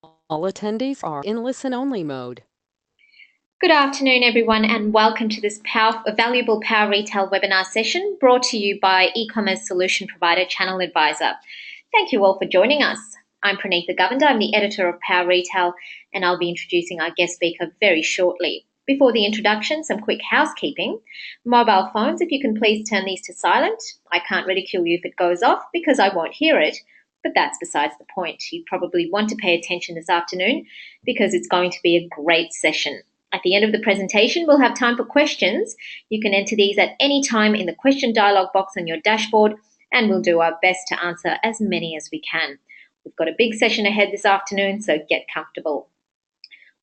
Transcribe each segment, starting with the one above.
All attendees are in listen-only mode. Good afternoon, everyone, and welcome to this valuable Power Retail webinar session brought to you by e-commerce solution provider ChannelAdvisor. Thank you all for joining us. I'm Pranitha Govender. I'm the editor of Power Retail, and I'll be introducing our guest speaker very shortly. Before the introduction, some quick housekeeping. Mobile phones, if you can please turn these to silent. I can't ridicule you if it goes off because I won't hear it, but that's besides the point. You probably want to pay attention this afternoon because it's going to be a great session. At the end of the presentation, we'll have time for questions. You can enter these at any time in the question dialog box on your dashboard, and we'll do our best to answer as many as we can. We've got a big session ahead this afternoon, so get comfortable.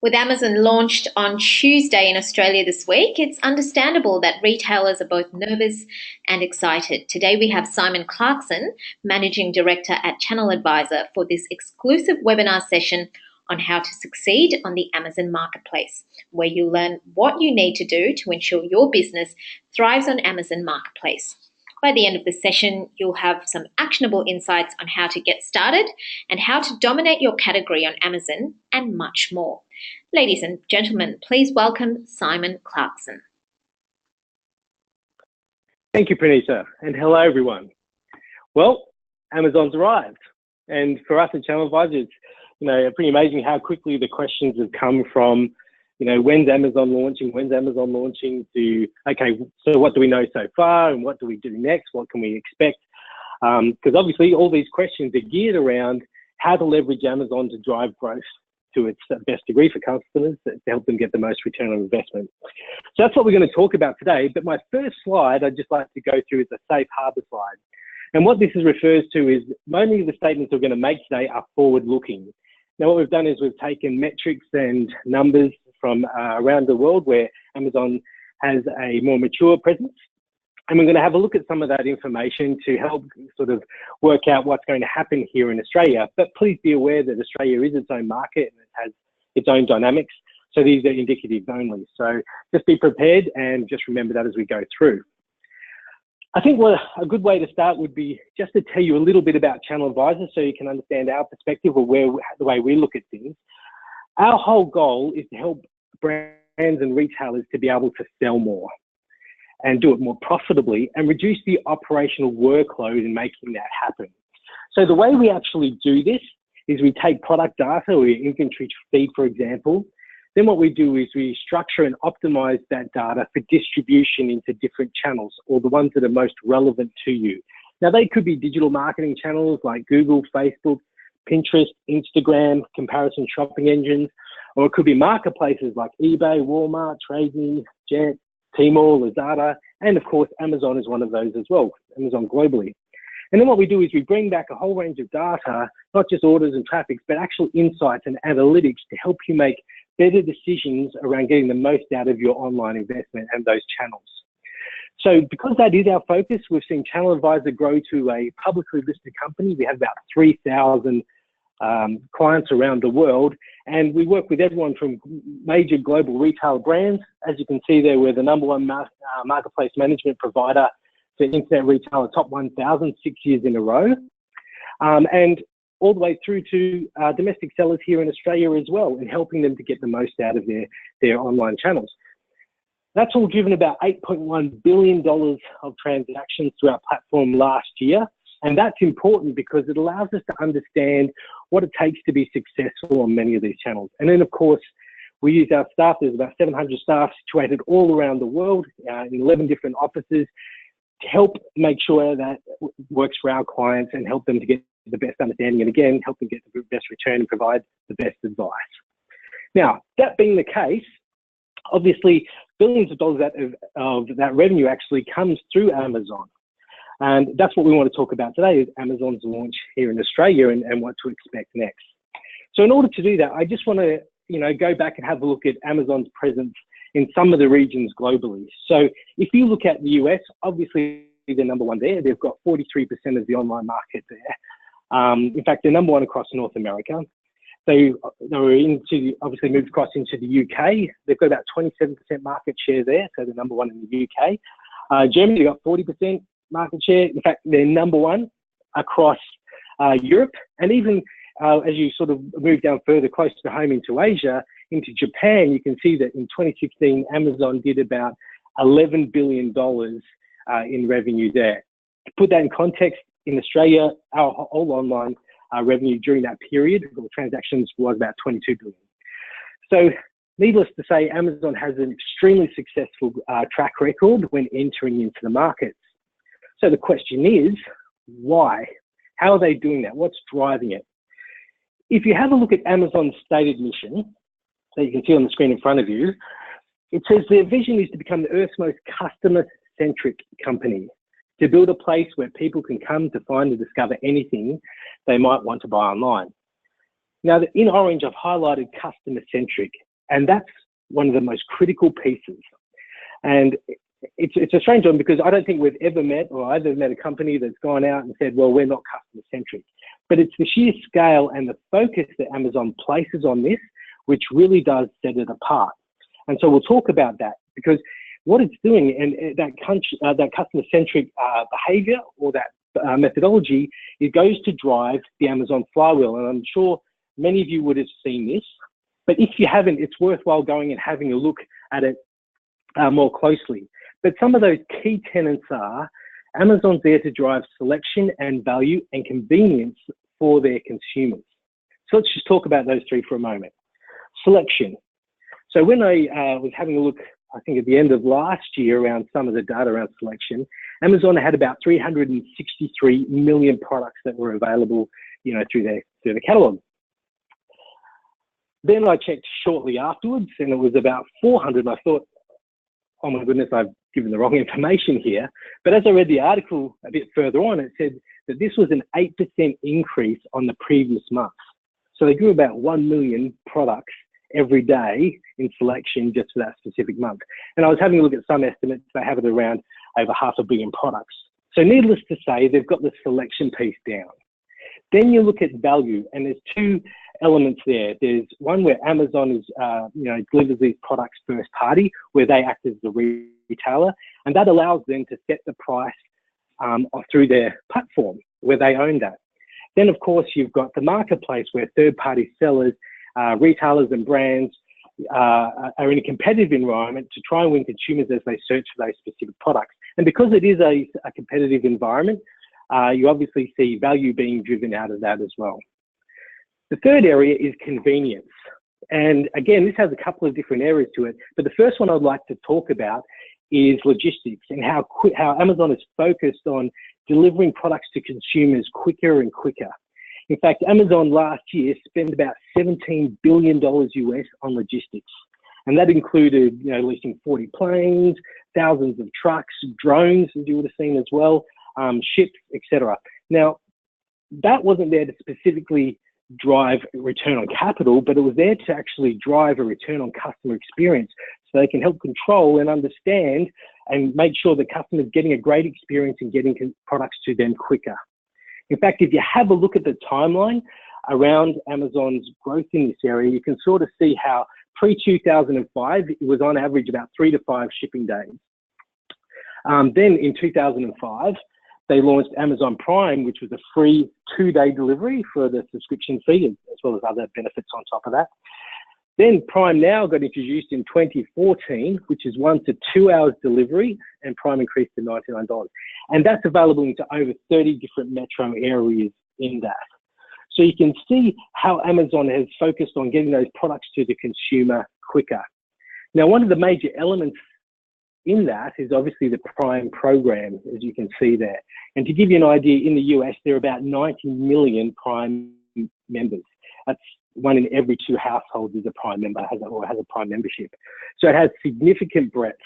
With Amazon launched on Tuesday in Australia this week, it's understandable that retailers are both nervous and excited. Today we have Simon Clarkson, Managing Director at ChannelAdvisor, for this exclusive webinar session on how to succeed on the Amazon Marketplace, where you'll learn what you need to do to ensure your business thrives on Amazon Marketplace. By the end of the session, you'll have some actionable insights on how to get started and how to dominate your category on Amazon and much more. Ladies and gentlemen, please welcome Simon Clarkson. Thank you, Pranitha, and hello, everyone. Well, Amazon's arrived, and for us at ChannelAdvisor, it's pretty amazing how quickly the questions have come from, when's Amazon launching, to, okay, so what do we know so far and what do we do next? What can we expect? Because obviously all these questions are geared around how to leverage Amazon to drive growth to its best degree for customers to help them get the most return on investment. So that's what we're going to talk about today. But my first slide I'd just like to go through is a safe harbor slide. And what this refers to is many of the statements we're going to make today are forward-looking. Now, what we've done is we've taken metrics and numbers from around the world where Amazon has a more mature presence. And we're going to have a look at some of that information to help sort of work out what's going to happen here in Australia. But please be aware that Australia is its own market and it has its own dynamics. So these are indicative only. So just be prepared and just remember that as we go through. I think a good way to start would be just to tell you a little bit about ChannelAdvisor so you can understand our perspective or the way we look at things. Our whole goal is to help brands and retailers to be able to sell more and do it more profitably and reduce the operational workload in making that happen. So the way we actually do this is we take product data or your inventory feed, for example. Then what we do is we structure and optimize that data for distribution into different channels or the ones that are most relevant to you. Now, they could be digital marketing channels like Google, Facebook, Pinterest, Instagram, comparison shopping engines, or it could be marketplaces like eBay, Walmart, TradeMe, Jet, Tmall, Lazada, and of course, Amazon is one of those as well, Amazon globally. And then what we do is we bring back a whole range of data, not just orders and traffic, but actual insights and analytics to help you make better decisions around getting the most out of your online investment and those channels. So because that is our focus, we've seen ChannelAdvisor grow to a publicly listed company. We have about 3,000 clients around the world, and we work with everyone from major global retail brands. As you can see there, we're the #1 marketplace management provider for internet retailer top 1,000, 6 years in a row. And all the way through to domestic sellers here in Australia as well, and helping them to get the most out of their online channels. That's all driven about $8.1 billion of transactions through our platform last year. And that's important because it allows us to understand what it takes to be successful on many of these channels. And then, of course, we use our staff. There's about 700 staff situated all around the world in 11 different offices to help make sure that works for our clients and help them to get the best understanding, and again, help them get the best return and provide the best advice. Now, that being the case, obviously, billions of dollars of that revenue actually comes through Amazon. And that's what we want to talk about today, is Amazon's launch here in Australia and what to expect next. So in order to do that, I just want to go back and have a look at Amazon's presence in some of the regions globally. So if you look at the US, obviously they're #1 there. They've got 43% of the online market there. In fact, they're #1 across North America. They were obviously moved across into the UK. They've got about 27% market share there, so they're #1 in the UK. Germany, they've got 40% market share. In fact, they're #1 across Europe, and even as you sort of move down further close to home into Asia, into Japan, you can see that in 2016, Amazon did about $11 billion in revenue there. To put that in context, in Australia, our whole online revenue during that period, or transactions, was about 22 billion. So needless to say, Amazon has an extremely successful track record when entering into the markets. So the question is, why? How are they doing that? What's driving it? If you have a look at Amazon's stated mission, that you can see on the screen in front of you, it says their vision is to become the Earth's most customer-centric company, to build a place where people can come to find and discover anything they might want to buy online. Now, in orange, I've highlighted customer-centric, and that's one of the most critical pieces. And it's a strange one because I don't think we've ever met, or I've ever met a company that's gone out and said, well, we're not customer-centric. But it's the sheer scale and the focus that Amazon places on this, which really does set it apart. And so we'll talk about that, because what it's doing, and that customer-centric behavior, or that methodology, it goes to drive the Amazon flywheel. And I'm sure many of you would have seen this, but if you haven't, it's worthwhile going and having a look at it more closely. But some of those key tenets are, Amazon's there to drive selection and value and convenience for their consumers. So let's just talk about those three for a moment. Selection. So when I was having a look, I think at the end of last year, around some of the data around selection, Amazon had about 363 million products that were available, through their catalog. Then I checked shortly afterwards, and it was about 400. And I thought, oh my goodness, I've given the wrong information here. But as I read the article a bit further on, it said that this was an 8% increase on the previous month. So they grew about 1 million products every day in selection just for that specific month. And I was having a look at some estimates, they have it around over 500 million products. So needless to say, they've got the selection piece down. Then you look at value, and there's two elements there. There's one where Amazon is, delivers these products first party, where they act as the retailer, and that allows them to set the price through their platform, where they own that. Then, of course, you've got the marketplace, where third-party sellers, retailers and brands are in a competitive environment to try and win consumers as they search for those specific products. And because it is a competitive environment, you obviously see value being driven out of that as well. The third area is convenience. And again, this has a couple of different areas to it, but the first one I'd like to talk about is logistics, and how Amazon is focused on delivering products to consumers quicker and quicker. In fact, Amazon last year spent about $17 billion US on logistics. And that included, leasing 40 planes, thousands of trucks, drones, as you would have seen as well, ships, etc. Now, that wasn't there to specifically drive return on capital, but it was there to actually drive a return on customer experience, so they can help control and understand and make sure the customer's getting a great experience and getting products to them quicker. In fact, if you have a look at the timeline around Amazon's growth in this area, you can sort of see how pre-2005, it was on average about 3 to 5 shipping days. Then in 2005, they launched Amazon Prime, which was a free 2-day delivery for the subscription fee, as well as other benefits on top of that. Then Prime Now got introduced in 2014, which is 1 to 2 hours delivery, and Prime increased to $99. And that's available into over 30 different metro areas in that. So you can see how Amazon has focused on getting those products to the consumer quicker. Now, one of the major elements in that is obviously the Prime program, as you can see there. And to give you an idea, in the US, there are about 90 million Prime members. That's 1 in every 2 households is a Prime member, has a Prime membership. So it has significant breadth.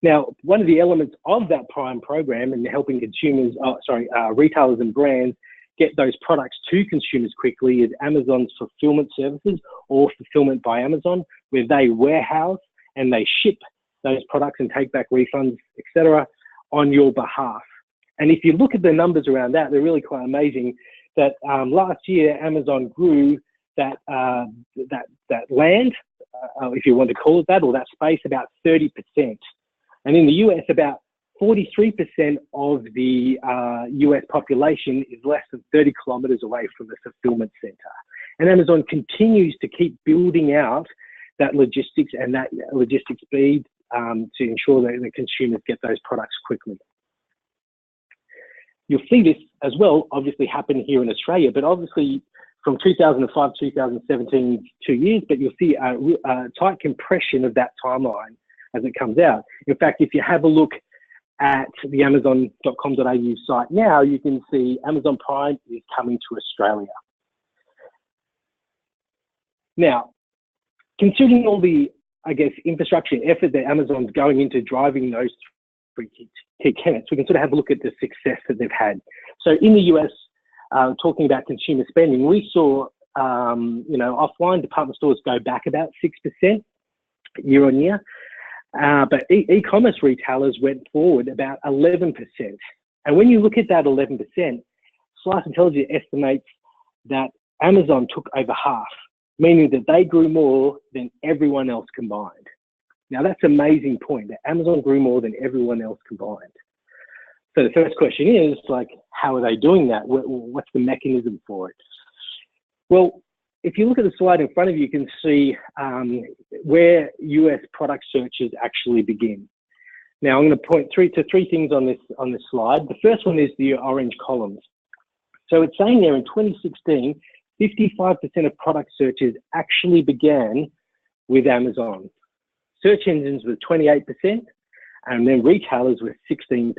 Now, one of the elements of that Prime program and helping retailers and brands get those products to consumers quickly is Amazon's fulfillment services, or Fulfillment by Amazon, where they warehouse and they ship those products and take back refunds, etc., on your behalf. And if you look at the numbers around that, they're really quite amazing. That last year, Amazon grew that land, if you want to call it that, or that space, about 30%. And in the US, about 43% of the US population is less than 30 kilometers away from the fulfillment center. And Amazon continues to keep building out that logistics and that logistics speed to ensure that the consumers get those products quickly. You'll see this as well, obviously, happen here in Australia, but obviously from 2005 to 2017, 2 years, but you'll see a tight compression of that timeline as it comes out. In fact, if you have a look at the amazon.com.au site now, you can see Amazon Prime is coming to Australia. Now, considering all the, I guess, infrastructure and effort that Amazon's going into driving those three key tenets, we can sort of have a look at the success that they've had. So in the US, talking about consumer spending, we saw, offline department stores go back about 6% year on year. But e-commerce retailers went forward about 11%. And when you look at that 11%, Slice Intelligence estimates that Amazon took over half, meaning that they grew more than everyone else combined. Now that's an amazing point, that Amazon grew more than everyone else combined. So the first question is, like, how are they doing that? What's the mechanism for it? Well, if you look at the slide in front of you, you can see where US product searches actually begin. Now, I'm going to point to three things on this slide. The first one is the orange columns. So it's saying there in 2016, 55% of product searches actually began with Amazon. Search engines were 28%, and then retailers were 16%.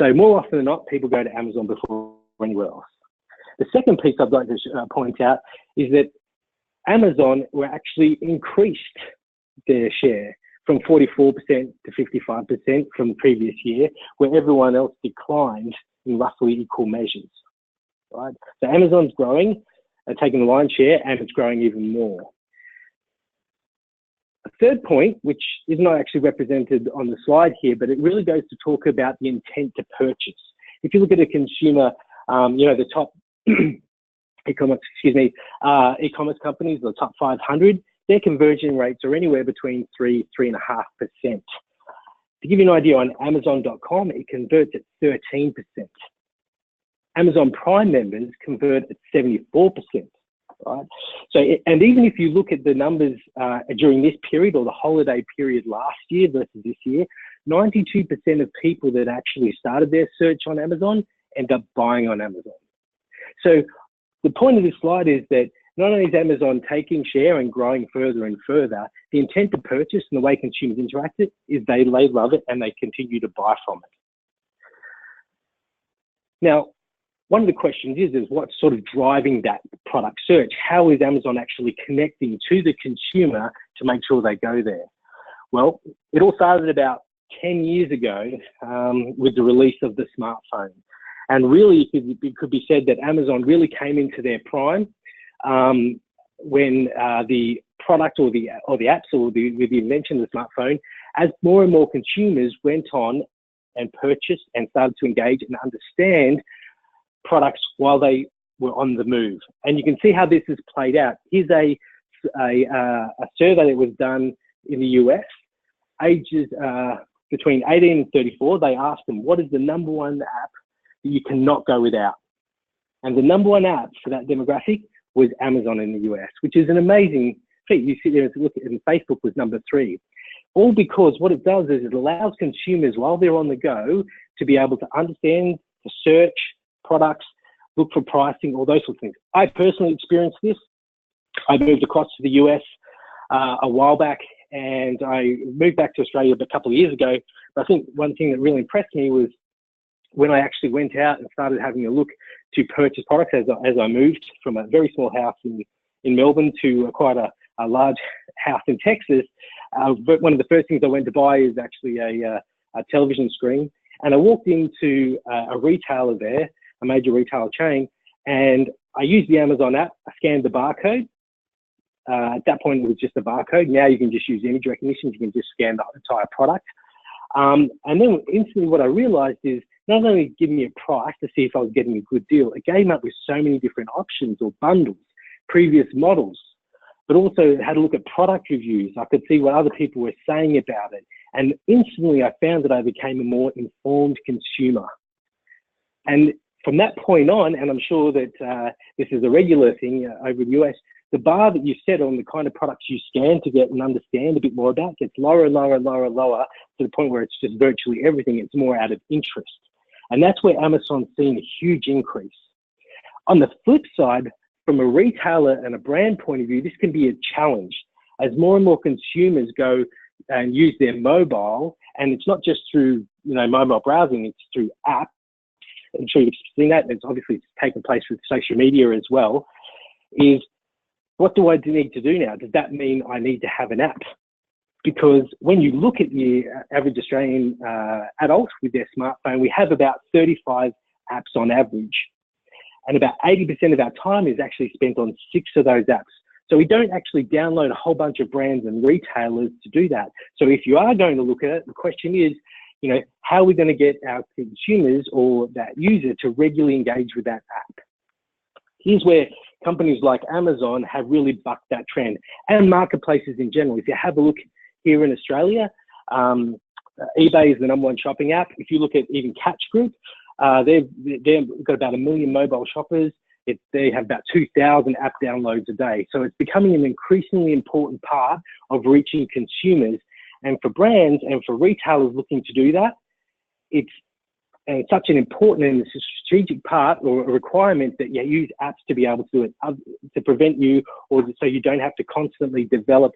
So more often than not, people go to Amazon before anywhere else. The second piece I'd like to point out is that Amazon were actually increased their share from 44% to 55% from the previous year, where everyone else declined in roughly equal measures, right? So Amazon's growing and taking the lion's share, and it's growing even more. A third point, which is not actually represented on the slide here, but it really goes to talk about the intent to purchase. If you look at a consumer, the top e-commerce companies, the top 500, their conversion rates are anywhere between 3.5%. To give you an idea, on Amazon.com, it converts at 13%. Amazon Prime members convert at 74%. Right? So, and even if you look at the numbers during this period or the holiday period last year versus this year, 92% of people that actually started their search on Amazon end up buying on Amazon. So the point of this slide is that not only is Amazon taking share and growing further and further, the intent to purchase and the way consumers interact it is they love it and they continue to buy from it. Now, one of the questions is what's sort of driving that product search? How is Amazon actually connecting to the consumer to make sure they go there? Well, it all started about 10 years ago with the release of the smartphone. And really, it could be said that Amazon really came into their prime when the product or the apps or with the invention of the smartphone, as more and more consumers went on and purchased and started to engage and understand products while they were on the move. And you can see how this has played out. Here's a survey that was done in the US, ages between 18 and 34. They asked them, what is the number one app that you cannot go without? And the number one app for that demographic was Amazon in the US, which is an amazing feat. You sit there and look at it, and Facebook was number 3. All because what it does is it allows consumers, while they're on the go, to be able to understand, to search products, look for pricing, all those sorts of things. I personally experienced this. I moved across to the US a while back, and I moved back to Australia a couple of years ago. But I think one thing that really impressed me was when I actually went out and started having a look to purchase products as I moved from a very small house in Melbourne to quite a large house in Texas. But one of the first things I went to buy is actually a television screen. And I walked into a retailer there, a major retail chain, and I used the Amazon app. I scanned the barcode. At that point, it was just a barcode. Now you can just use image recognition. You can just scan the entire product. And then instantly what I realized is not only giving me a price to see if I was getting a good deal, it came up with so many different options or bundles, previous models, but also had a look at product reviews. I could see what other people were saying about it. And instantly I found that I became a more informed consumer. And from that point on, and I'm sure that this is a regular thing over in the US, the bar that you set on the kind of products you scan to get and understand a bit more about gets lower, lower, lower, lower, to the point where it's just virtually everything. It's more out of interest. And that's where Amazon's seen a huge increase. On the flip side, from a retailer and a brand point of view, this can be a challenge as more and more consumers go and use their mobile, and it's not just through mobile browsing, it's through apps. I'm sure you've seen that. It's obviously taken place with social media as well. Is what do I need to do now? Does that mean I need to have an app? Because when you look at the average Australian adult with their smartphone, we have about 35 apps on average. And about 80% of our time is actually spent on 6 of those apps. So we don't actually download a whole bunch of brands and retailers to do that. So if you are going to look at it, the question is, how are we going to get our consumers or that user to regularly engage with that app? Here's where companies like Amazon have really bucked that trend, and marketplaces in general. If you have a look here in Australia, eBay is the #1 shopping app. If you look at even Catch Group, they've got about 1 million mobile shoppers. They have about 2,000 app downloads a day. So it's becoming an increasingly important part of reaching consumers. And for brands and for retailers looking to do that, it's such an important and strategic part or a requirement that you use apps to be able to do it, to prevent you, or so you don't have to constantly develop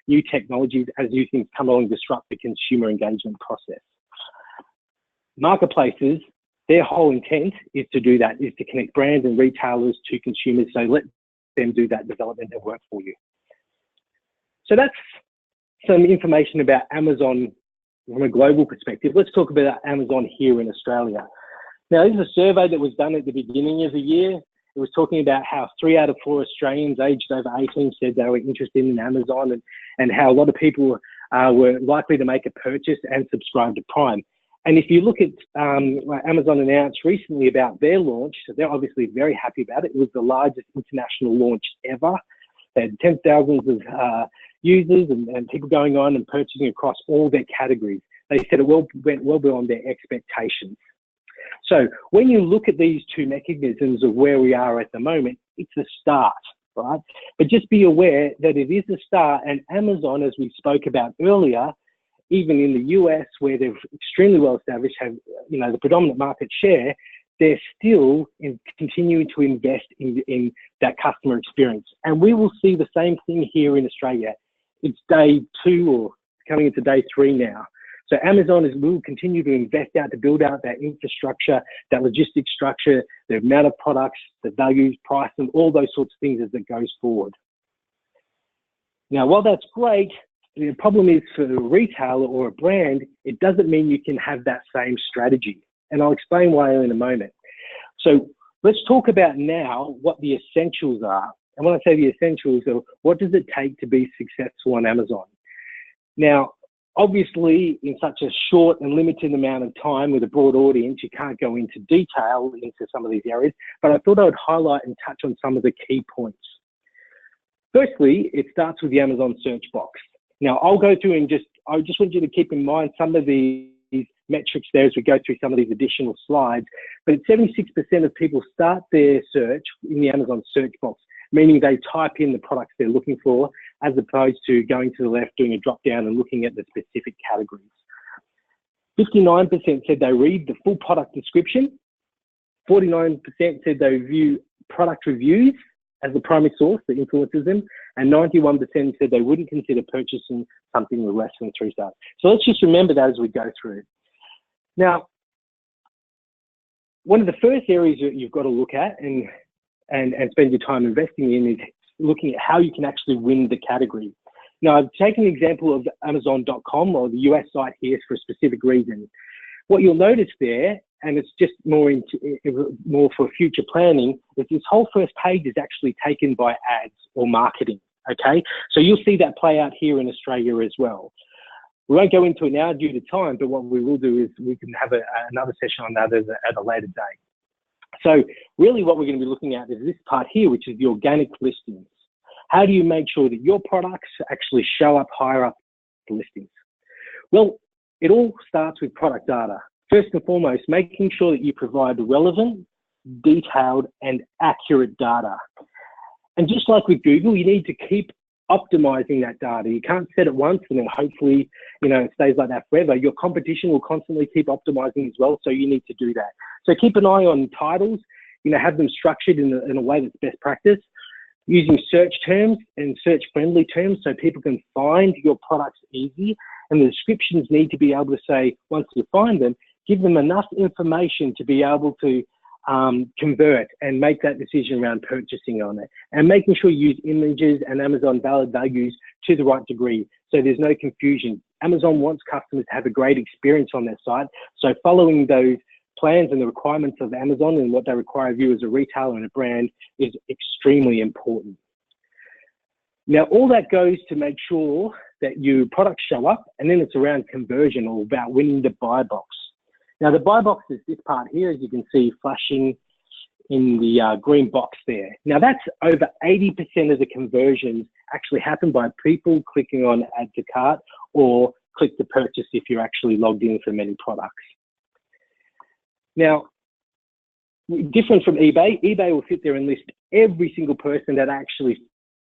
new technologies as new things come along and disrupt the consumer engagement process. Marketplaces, their whole intent is to do that, is to connect brands and retailers to consumers. So let them do that development and work for you. So that's some information about Amazon from a global perspective. Let's talk about Amazon here in Australia. Now, this is a survey that was done at the beginning of the year. It was talking about how 3 out of 4 Australians aged over 18 said they were interested in Amazon, and how a lot of people were likely to make a purchase and subscribe to Prime. And if you look at what Amazon announced recently about their launch, so they're obviously very happy about it. It was the largest international launch ever. They had 10,000s of users and people going on and purchasing across all their categories. They said it went well beyond their expectations. So when you look at these two mechanisms of where we are at the moment, it's a start, right? But just be aware that it is a start, and Amazon, as we spoke about earlier, even in the US, where they're extremely well established, have the predominant market share, they're still continuing to invest in that customer experience. And we will see the same thing here in Australia. It's day 2 or coming into day 3 now. So Amazon will continue to invest out to build out that infrastructure, that logistics structure, the amount of products, the values, price, and all those sorts of things as it goes forward. Now, while that's great, the problem is for a retailer or a brand, it doesn't mean you can have that same strategy. And I'll explain why in a moment. So let's talk about now what the essentials are. And when I say the essentials, what does it take to be successful on Amazon? Now, obviously, in such a short and limited amount of time with a broad audience, you can't go into detail into some of these areas, but I thought I would highlight and touch on some of the key points. Firstly, it starts with the Amazon search box. Now, I'll go through and I just want you to keep in mind some of these metrics there as we go through some of these additional slides, but 76% of people start their search in the Amazon search box, meaning they type in the products they're looking for, as opposed to going to the left, doing a drop down and looking at the specific categories. 59% said they read the full product description. 49% said they view product reviews as the primary source that influences them. And 91% said they wouldn't consider purchasing something with less than 3 stars. So let's just remember that as we go through. Now, one of the first areas that you've got to look at and spend your time investing in is looking at how you can actually win the category. Now, I've taken the example of Amazon.com or the US site here for a specific reason. What you'll notice there, and it's just more for future planning, is this whole first page is actually taken by ads or marketing, okay? So you'll see that play out here in Australia as well. We won't go into it now due to time, but what we will do is we can have another session on that at a later date. So really what we're going to be looking at is this part here, which is the organic listings. How do you make sure that your products actually show up higher up the listings? Well, it all starts with product data. First and foremost, making sure that you provide relevant, detailed, and accurate data. And just like with Google, you need to keep optimizing that data. You can't set it once and then hopefully, it stays like that forever. Your competition will constantly keep optimizing as well, so you need to do that. So keep an eye on titles, have them structured in a way that's best practice, using search terms and search-friendly terms so people can find your products easy. And the descriptions need to be able to say, once you find them, give them enough information to be able to convert and make that decision around purchasing on it, and making sure you use images and Amazon valid values to the right degree so there's no confusion. Amazon wants customers to have a great experience on their site, so following those plans and the requirements of Amazon and what they require of you as a retailer and a brand is extremely important. Now, all that goes to make sure that your products show up, and then it's around conversion, or about winning the buy box. Now, the buy box is this part here, as you can see, flashing in the green box there. Now, that's over 80% of the conversions actually happen by people clicking on add to cart or click to purchase if you're actually logged in for many products. Now, different from eBay, eBay will sit there and list every single person that actually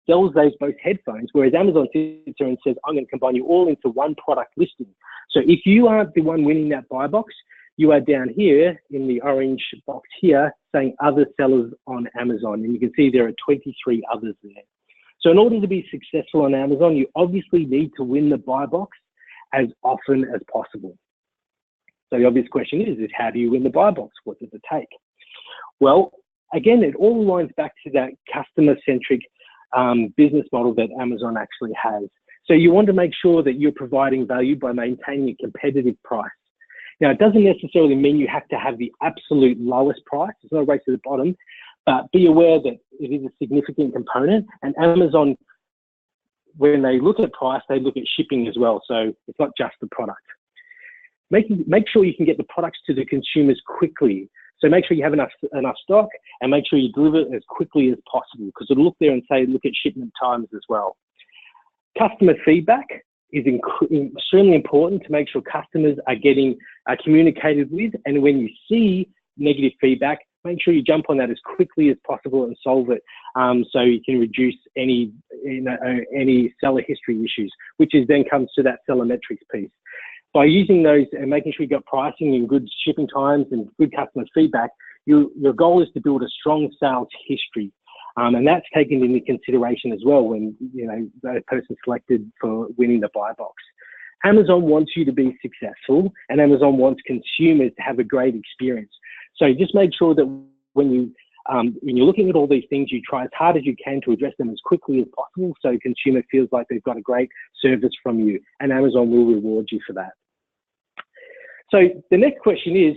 sells both headphones, whereas Amazon sits there and says, I'm going to combine you all into one product listing. So if you aren't the one winning that buy box, you are down here in the orange box here saying other sellers on Amazon, and you can see there are 23 others there. So in order to be successful on Amazon, you obviously need to win the buy box as often as possible. So the obvious question is how do you win the buy box? What does it take? Well, again, it all aligns back to that customer-centric business model that Amazon actually has. So you want to make sure that you're providing value by maintaining a competitive price. Now, it doesn't necessarily mean you have to have the absolute lowest price. It's not a race to the bottom, but be aware that it is a significant component. And Amazon, when they look at price, they look at shipping as well. So it's not just the product. Make sure you can get the products to the consumers quickly. So make sure you have enough stock, and make sure you deliver it as quickly as possible, because it'll look there and say, look at shipment times as well. Customer feedback is extremely important to make sure customers are getting communicated with. And when you see negative feedback, make sure you jump on that as quickly as possible and solve it, so you can reduce any seller history issues, which then comes to that seller metrics piece. By using those and making sure you've got pricing and good shipping times and good customer feedback, your goal is to build a strong sales history. And that's taken into consideration as well when the person selected for winning the buy box. Amazon wants you to be successful, and Amazon wants consumers to have a great experience. So just make sure that when you're looking at all these things, you try as hard as you can to address them as quickly as possible, so a consumer feels like they've got a great service from you, and Amazon will reward you for that. So the next question is,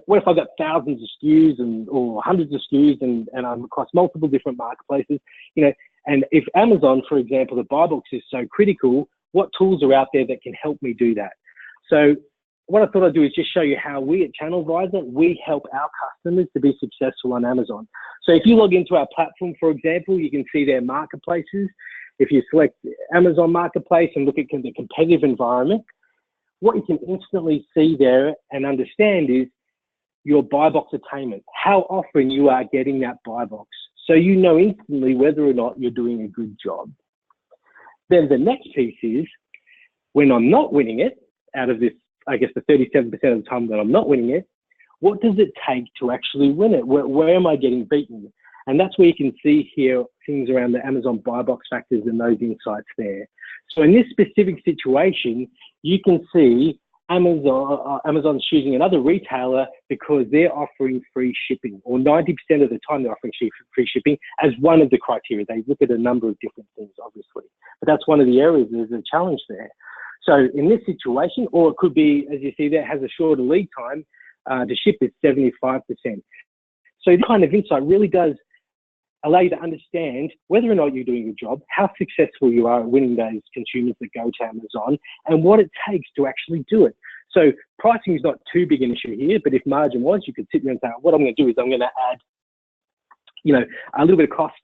what if I've got thousands of SKUs or hundreds of SKUs and I'm across multiple different marketplaces, and if Amazon, for example, the buy box is so critical, what tools are out there that can help me do that? So what I thought I'd do is just show you how we at ChannelAdvisor, we help our customers to be successful on Amazon. So if you log into our platform, for example, you can see their marketplaces. If you select Amazon Marketplace and look at the competitive environment, what you can instantly see there and understand is your buy box attainment, how often you are getting that buy box. So you know instantly whether or not you're doing a good job. Then the next piece is, when I'm not winning it, out of this, I guess the 37% of the time that I'm not winning it, what does it take to actually win it? Where am I getting beaten? And that's where you can see here things around the Amazon buy box factors and those insights there. So in this specific situation, you can see Amazon's choosing another retailer because they're offering free shipping, or 90% of the time they're offering free shipping as one of the criteria. They look at a number of different things, obviously, but that's one of the areas there's a challenge there. So in this situation, or it could be, as you see there, has a shorter lead time to ship is 75%. So this kind of insight really does allow you to understand whether or not you're doing a good job, how successful you are at winning those consumers that go to Amazon, and what it takes to actually do it. So pricing is not too big an issue here, but if margin was, you could sit there and say, what I'm going to do is I'm going to add, a little bit of cost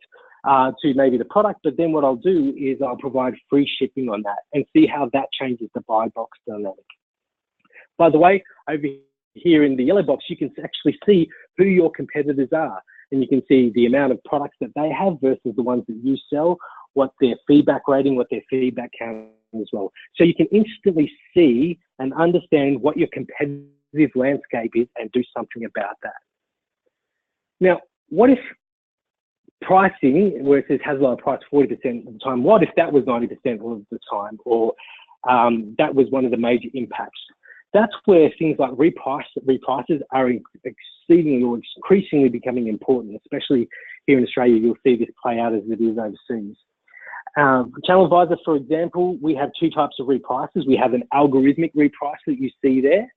to maybe the product, but then what I'll do is I'll provide free shipping on that and see how that changes the buy box dynamic. By the way, over here in the yellow box, you can actually see who your competitors are, and you can see the amount of products that they have versus the ones that you sell, what their feedback rating, what their feedback count as well. So you can instantly see and understand what your competitive landscape is and do something about that. Now, what if pricing, where it says has lower price 40% of the time, what if that was 90% of the time, or that was one of the major impacts? That's where things like reprices are exceedingly or increasingly becoming important, especially here in Australia. You'll see this play out as it is overseas. ChannelAdvisor, for example, we have two types of reprices. We have an algorithmic reprice that you see there.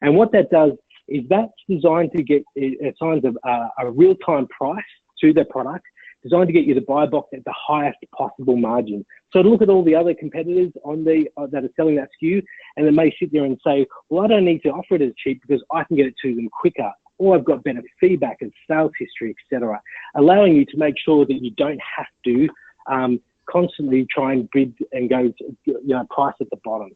And what that does is that's designed to get assigns a real-time price to the product, designed to get you the buy box at the highest possible margin. So to look at all the other competitors on the that are selling that SKU, and they may sit there and say, well, I don't need to offer it as cheap because I can get it to them quicker, or I've got better feedback and sales history, etc., allowing you to make sure that you don't have to constantly try and bid and go to, price at the bottom.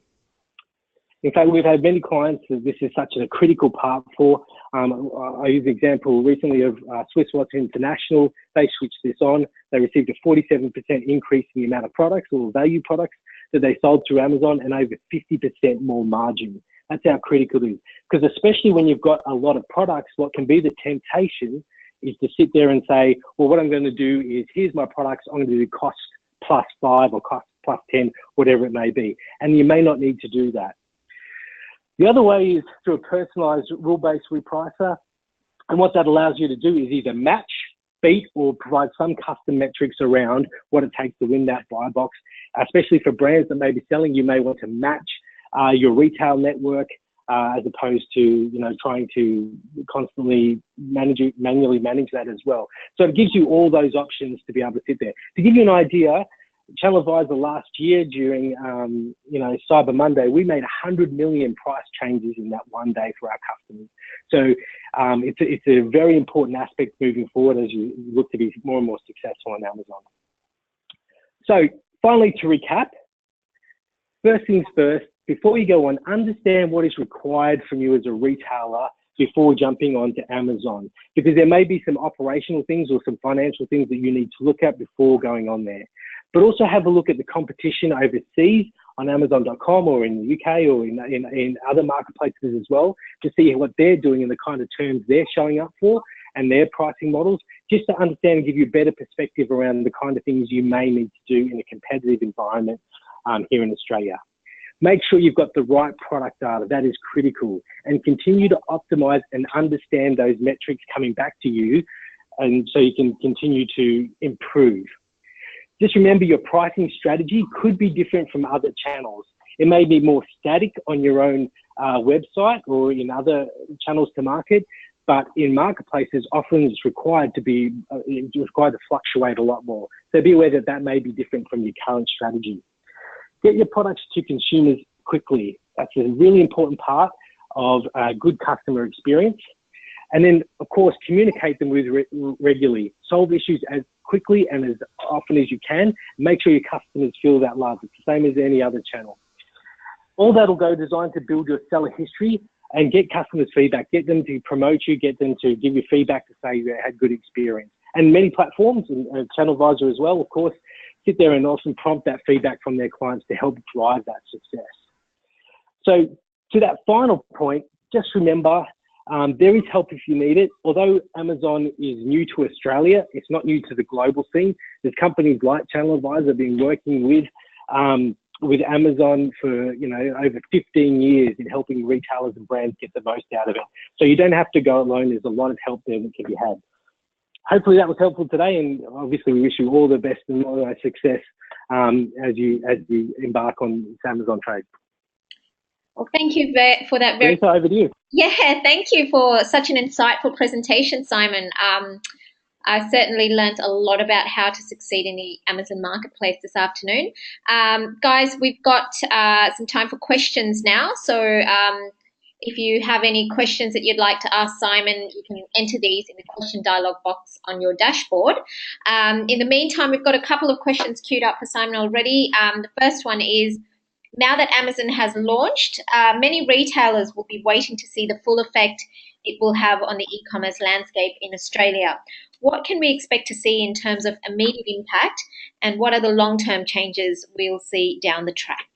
In fact, we've had many clients that this is such a critical part for. I use the example recently of Swiss Watch International. They switched this on. They received a 47% increase in the amount of products or value products that they sold through Amazon and over 50% more margin. That's how critical it is. Because especially when you've got a lot of products, what can be the temptation is to sit there and say, well, what I'm going to do is here's my products. I'm going to do cost +5 or cost +10, whatever it may be. And you may not need to do that. The other way is through a personalized rule-based repricer. And what that allows you to do is either match, beat, or provide some custom metrics around what it takes to win that buy box. Especially for brands that may be selling, you may want to match your retail network as opposed to trying to constantly manually manage that as well. So it gives you all those options to be able to sit there. To give you an idea, ChannelAdvisor last year during Cyber Monday, we made 100 million price changes in that one day for our customers. So it's a very important aspect moving forward as you look to be more and more successful on Amazon. So finally, to recap, first things first, before you go on, understand what is required from you as a retailer before jumping onto Amazon, because there may be some operational things or some financial things that you need to look at before going on there. But also have a look at the competition overseas on Amazon.com or in the UK or in other marketplaces as well, to see what they're doing and the kind of terms they're showing up for and their pricing models, just to understand and give you a better perspective around the kind of things you may need to do in a competitive environment here in Australia. Make sure you've got the right product data. That is critical. And continue to optimize and understand those metrics coming back to you, and so you can continue to improve. Just remember, your pricing strategy could be different from other channels. It may be more static on your own website or in other channels to market, but in marketplaces, often it's required to fluctuate a lot more. So be aware that that may be different from your current strategy. Get your products to consumers quickly. That's a really important part of a good customer experience. And then, of course, communicate them with regularly. Solve issues as quickly and as often as you can. Make sure your customers feel that love. It's the same as any other channel. All that will go designed to build your seller history and get customers' feedback. Get them to promote you, get them to give you feedback to say they had good experience. And many platforms, and ChannelAdvisor as well, of course, sit there and often prompt that feedback from their clients to help drive that success. So to that final point, just remember, there is help if you need it. Although Amazon is new to Australia, it's not new to the global scene. There's companies like ChannelAdvisor that have been working with Amazon for over 15 years in helping retailers and brands get the most out of it. So you don't have to go alone. There's a lot of help there that can be had. Hopefully that was helpful today, and obviously we wish you all the best and all the success as you embark on this Amazon trade. Well, thank you for that. Lisa, over to you. Yeah, thank you for such an insightful presentation, Simon. I certainly learned a lot about how to succeed in the Amazon marketplace this afternoon. Guys, we've got some time for questions now. So If you have any questions that you'd like to ask Simon, you can enter these in the question dialog box on your dashboard. In the meantime, we've got a couple of questions queued up for Simon already. The first one is, now that Amazon has launched, many retailers will be waiting to see the full effect it will have on the e-commerce landscape in Australia. What can we expect to see in terms of immediate impact, and what are the long-term changes we'll see down the track?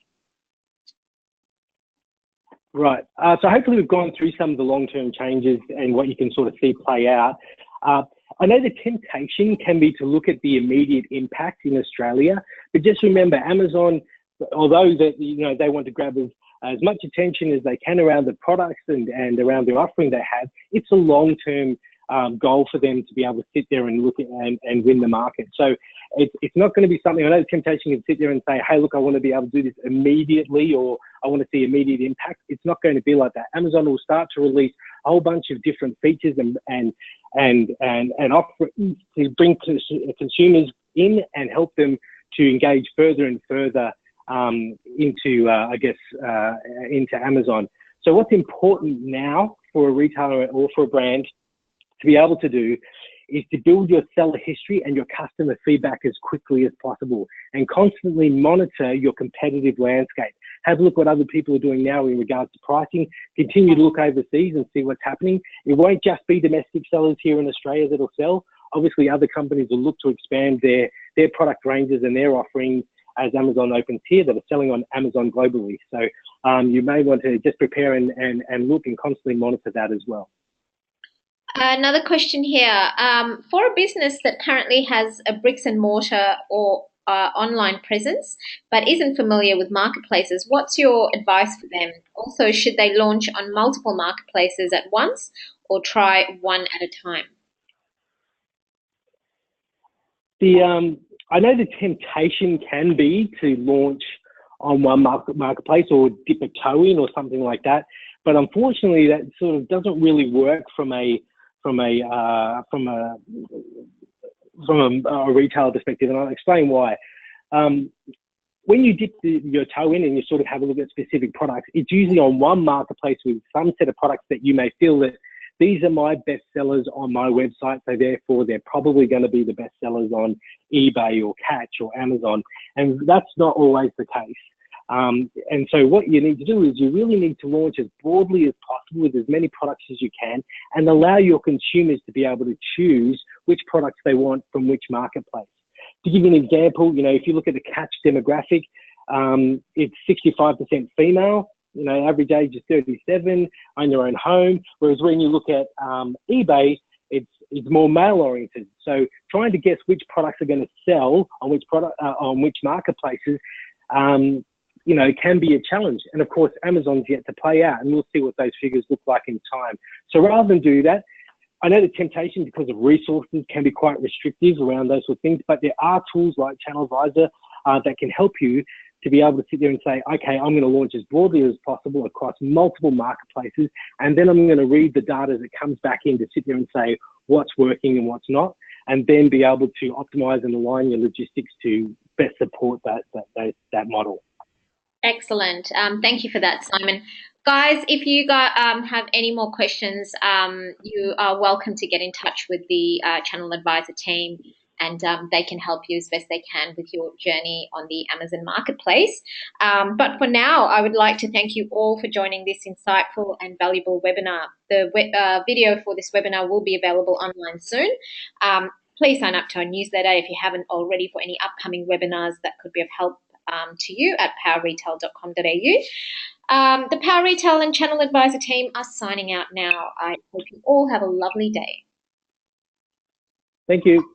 Right. So hopefully we've gone through some of the long-term changes and what you can sort of see play out. I know the temptation can be to look at the immediate impact in Australia, but just remember, Amazon, although that they want to grab as much attention as they can around the products and around the offering they have, it's a long-term goal for them to be able to sit there and look at and win the market. So it's not going to be something, I know the temptation can sit there and say, hey, look, I want to be able to do this immediately, or I want to see immediate impact. It's not going to be like that. Amazon will start to release a whole bunch of different features and offerings to bring consumers in and help them to engage further and further into Amazon. So what's important now for a retailer or for a brand to be able to do is to build your seller history and your customer feedback as quickly as possible, and constantly monitor your competitive landscape. Have a look what other people are doing now in regards to pricing. Continue to look overseas and see what's happening. It won't just be domestic sellers here in Australia that'll sell. Obviously, other companies will look to expand their product ranges and their offerings as Amazon opens here that are selling on Amazon globally. So you may want to just prepare and look and constantly monitor that as well. Another question here. For a business that currently has a bricks and mortar or online presence, but isn't familiar with marketplaces, what's your advice for them? Also, should they launch on multiple marketplaces at once or try one at a time? I know the temptation can be to launch on one marketplace or dip a toe in or something like that, but unfortunately, that sort of doesn't really work from a retail perspective, and I'll explain why. When you dip your toe in and you sort of have a look at specific products, it's usually on one marketplace with some set of products that you may feel that these are my best sellers on my website, so therefore they're probably going to be the best sellers on eBay or Catch or Amazon, and that's not always the case. And so what you need to do is you really need to launch as broadly as possible with as many products as you can, and allow your consumers to be able to choose which products they want from which marketplace. To give you an example, if you look at the Catch demographic, it's 65% female, average age is 37, own their own home. Whereas when you look at eBay, it's more male oriented. So trying to guess which products are going to sell on which marketplaces, can be a challenge. And of course, Amazon's yet to play out, and we'll see what those figures look like in time. So rather than do that, I know the temptation because of resources can be quite restrictive around those sort of things, but there are tools like ChannelAdvisor that can help you to be able to sit there and say, okay, I'm going to launch as broadly as possible across multiple marketplaces, and then I'm going to read the data that comes back in to sit there and say what's working and what's not, and then be able to optimize and align your logistics to best support that model. Excellent. Thank you for that, Simon. Guys, if you have any more questions, you are welcome to get in touch with the ChannelAdvisor team, and they can help you as best they can with your journey on the Amazon Marketplace. But for now, I would like to thank you all for joining this insightful and valuable webinar. The video for this webinar will be available online soon. Please sign up to our newsletter if you haven't already for any upcoming webinars that could be of help to you at powerretail.com.au. The Power Retail and ChannelAdvisor team are signing out now. I hope you all have a lovely day. Thank you.